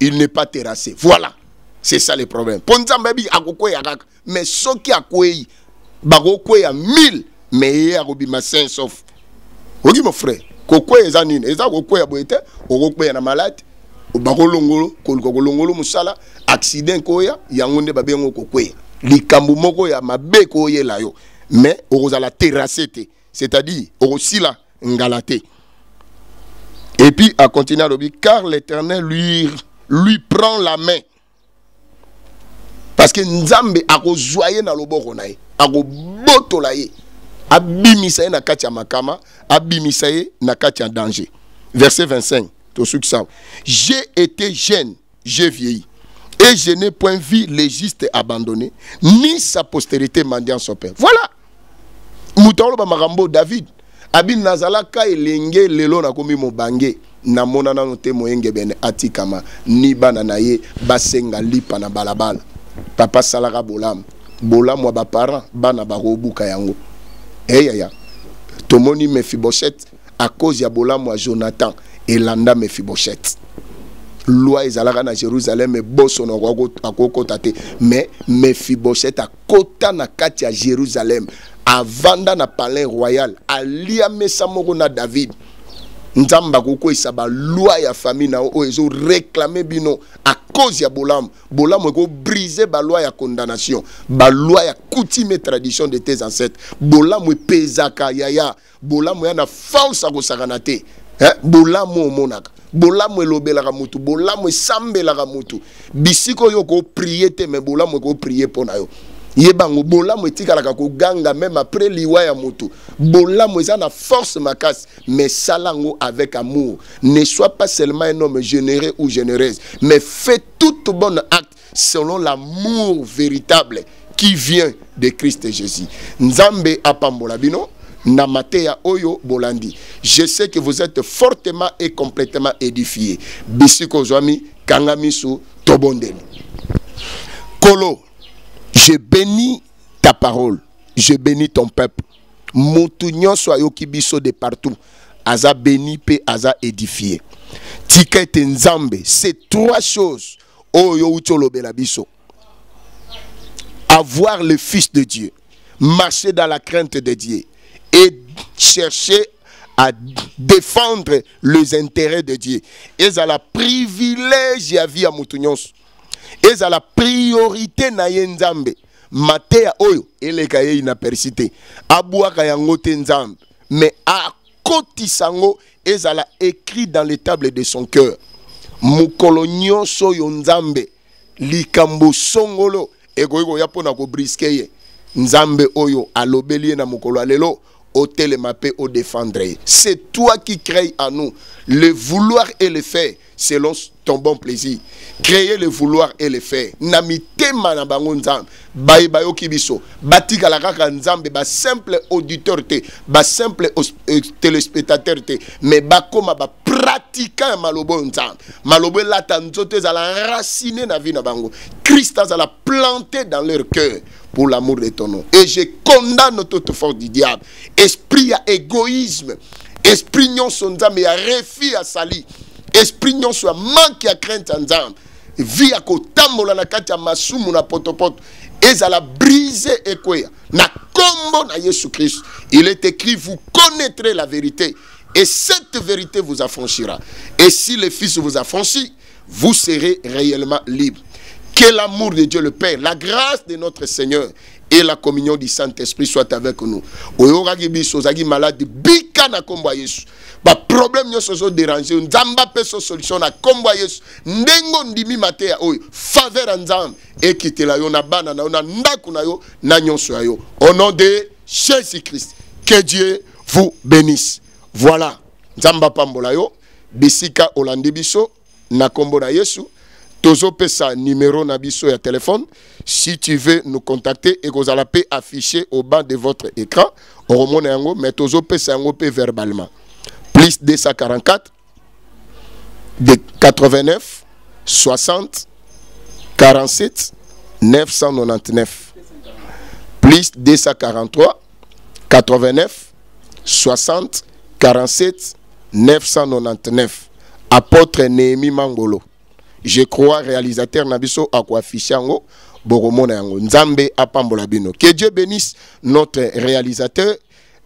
il n'est pas terrassé. Voilà. C'est ça le problème. Mais ce qui a koué, il y a 1000, mais il y a 5 sauf. Oui, mon frère. Kokwe ezanine. Eza kokwe ya boete, kokwe ya na malade, bakolongolo, kolongolo musala, accident koya, yangonde babengo kokwe. Likambu moko ya mabe koye la yo. Mais ozala terrassé, c'est-à-dire osila ngalate. Et puis à continuer à dire, car l'Éternel lui prend la main. Parce que Nzambe a rejoyé na loboko na ye, a boto la ye. Abimisaye na katia makama, abimisaye na katia danger. Verset 25. J'ai été jeune, j'ai vieilli, et je n'ai point vu les justes abandonnés, ni sa postérité mendiant son père. Voilà. Moutalo ba marambo David. Abin nazalaka elenge lelo na komi mobange na monana no te moyenge bene atikama ni bana na ye basenga lipa na balabala. Papa salaka bolam. Bolam wa ba parents bana ba robuka yango. Eya. Tomoni Mephibosheth à cause ya bolam wa Jonathan et landa Mephibosheth. Loi ezalaka na Jérusalem et bosso no akoko tate mais Mephibosheth a kota na kati ya Jérusalem. Avanda na palais royal alia mesa moko na David nzamba koko isaba loi ya famille na o ezo réclamer bino à cause ya bolam ko briser ba loi ya condamnation ba loi ya coutume et tradition de tes ancêtres bolam pezaka yaya bolam ya na force ko sakanate bolam monaka bolam elobelaka mutu bolam sambelaka mutu bisiko yo ko prier te mais bolam ko prier pona yo. Yebango bolam etikala ko ganga même après liwa ya moto bolam eza na force makas mais salango avec amour. Ne sois pas seulement un homme généreux ou généreuse mais fais tout bon acte selon l'amour véritable qui vient de Christ Jésus. Nzambe apambola bino na mateya oyo bolandi. Je sais que vous êtes fortement et complètement édifiés. Bisiko zwami kangamisu tobondeli. Kolo, je bénis ta parole, je bénis ton peuple. Moutounion soyo kibiso de partout. Aza béni pe aza édifié. Tika et nzambe, c'est trois choses. Oyo ucholo belabiso. Avoir le Fils de Dieu, marcher dans la crainte de Dieu et chercher à défendre les intérêts de Dieu. Et ça la privilège ya vie à Moutounion. Et ça la priorité na yenzambe. Matea oyo eleka ye inapercité. Abouaka yango te nzambe. Mais à kotisango ezala écrit dans les tables de son cœur. Mukolo nyonso yo nzambe likambo songolo egoyego yapona ko briskeye. Nzambe oyo alobeli na mukolo alelo hôtel mapé au défendre. C'est toi qui crées en nous le vouloir et le faire selon ton bon plaisir. Créer le vouloir et le faire. Namitema na bango nzambe. Bayo kibiso. Batika la kaka nzambe ba simple auditeur te, ba simple téléspectateur te, mais ba koma ba pratiquant malobo nzambe. Malobo la tanzote za la raciner na vie na bango. Christ a la planté dans leur cœur pour l'amour de ton nom. Et je condamne toute force du diable. Esprit à égoïsme. Esprit non son nzambe ya refus à sali. Esprit non soit manque à crainte en nzambe. Vie à kotambola na kati ya masumu na potopoto. Ezala brisé et quoi. Na kombo na Jésus Christ. Il est écrit, vous connaîtrez la vérité. Et cette vérité vous affranchira. Et si le Fils vous affranchit, vous serez réellement libre. Que l'amour de Dieu le Père, la grâce de notre Seigneur et la communion du Saint-Esprit soit avec nous. Oyogaki biso zaki malade bika na kombo Yesu. Ba problème nyo sozo déranger, nzamba peso solution na kombo Yesu. Ndengo ndimi matea oyo, faveur nzambe ekitela yo na bana na yo na ndaku na yo na nyonso yo. Au nom de Jésus-Christ, que Dieu vous bénisse. Voilà. Nzamba pambola yo, bisika olandi biso na kombo na Yesu. Tozo pesa numéro na biso ya téléphone. Si tu veux nous contacter et que la paix affiché au bas de votre écran, on remonte yango, mais tozo pesa yango pe verbalement. Plus 244 de 89 60 47 999. plus 243 89 60 47 999. Apôtre Néhémie Mangolo. Je crois réalisateur Nabiso Akwafichango Boromona Yango. Nzambe Apambola Bino. Que Dieu bénisse notre réalisateur,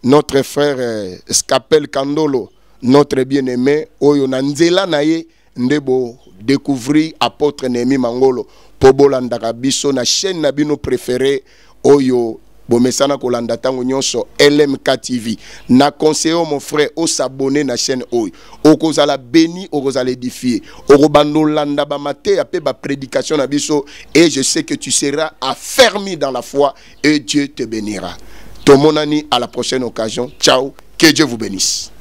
notre frère Scapel Kandolo, notre bien-aimé Oyo Nanzela Naye Ndebo découvrir apôtre Néhémie Mangolo Pobolandaka biso na chaîne Nabino préféré Oyo Bomesana kolanda tango nyonso LMK TV. Na conseiller mon frère au s'abonner na chaîne Oyo. Okozala béni, okozala édifié. Orobando landa ba mate ape ba prédication na biso et je sais que tu seras affermi dans la foi et Dieu te bénira. Tomonani à la prochaine occasion. Ciao, que Dieu vous bénisse.